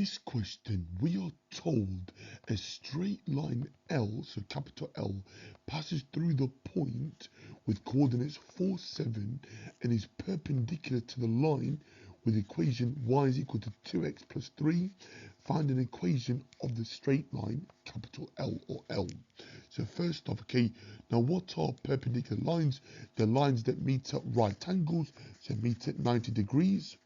this question, we are told a straight line L, so capital L, passes through the point with coordinates 4, 7 and is perpendicular to the line with the equation y is equal to 2x plus 3. Find an equation of the straight line, capital L or L. So first off, okay, now what are perpendicular lines? They're lines that meet at right angles, so meet at 90 degrees.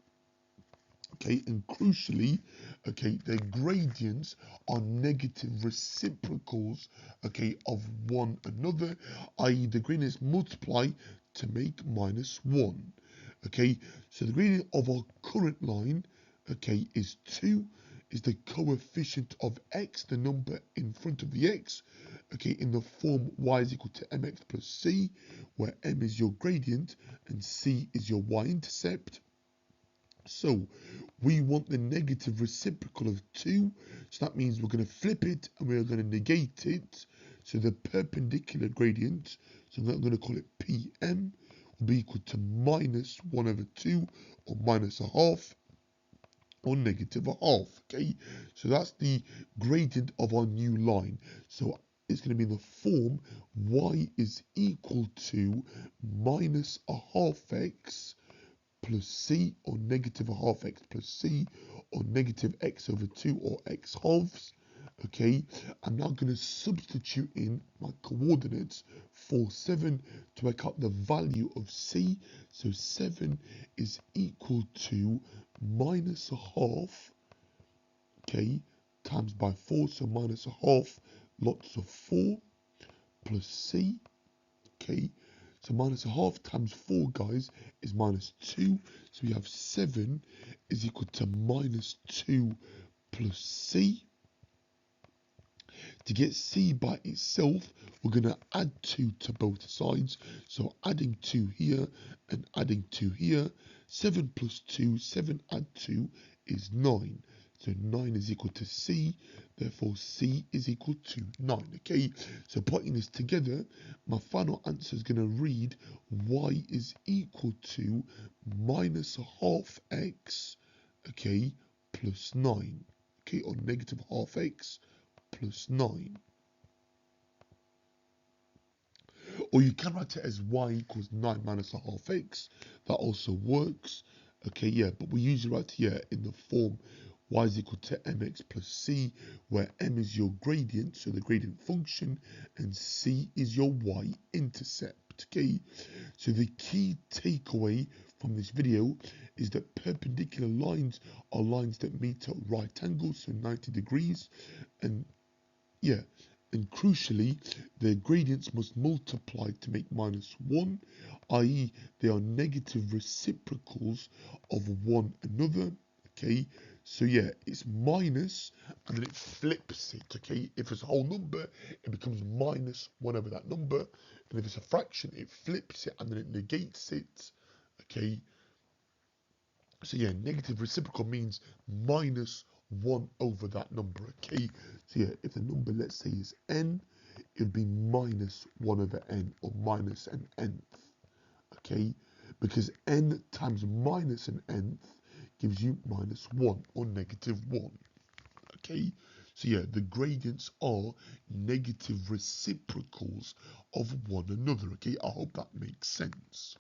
Okay, and crucially, okay, their gradients are negative reciprocals, okay, of one another, i.e. the gradients multiply to make minus 1. Okay, so the gradient of our current line, okay, is 2, is the coefficient of x, the number in front of the x, okay, in the form y is equal to mx plus c, where m is your gradient and c is your y-intercept. So we want the negative reciprocal of 2, so that means we're going to flip it and we're going to negate it. So the perpendicular gradient, so I'm going to call it Pm, will be equal to minus 1 over 2 or minus a half or negative a half. Okay, so that's the gradient of our new line. So it's going to be in the form y is equal to minus a half x plus c, or negative a half x plus c, or negative x over 2 or x halves. Okay, I'm now going to substitute in my coordinates for 7 to work out the value of c. So 7 is equal to minus a half, okay, times by 4, so minus a half, lots of 4, plus c, okay. So minus a half times 4, guys, is minus 2. So we have 7 is equal to minus 2 plus c. To get c by itself, we're going to add 2 to both sides. So adding 2 here and adding 2 here. 7 plus 2, 7 add 2 is 9. So 9 is equal to c, therefore c is equal to 9, okay? So putting this together, my final answer is going to read y is equal to minus a half x, okay, plus 9, okay, or negative half x plus 9. Or you can write it as y equals 9 minus a half x, that also works, okay, yeah, but we usually write here in the form y is equal to mx plus c, where m is your gradient, so the gradient function, and c is your y-intercept, okay? So the key takeaway from this video is that perpendicular lines are lines that meet at right angles, so 90 degrees, and yeah, and crucially, their gradients must multiply to make minus 1, i.e. they are negative reciprocals of one another, okay? So yeah, it's minus, and then it flips it, okay? If it's a whole number, it becomes minus 1 over that number, and if it's a fraction, it flips it, and then it negates it, okay? So yeah, negative reciprocal means minus 1 over that number, okay? So yeah, if the number, let's say, is n, it would be minus 1 over n, or minus an nth, okay? Because n times minus an nth gives you minus 1, or negative 1, okay? So yeah, the gradients are negative reciprocals of one another, okay? I hope that makes sense.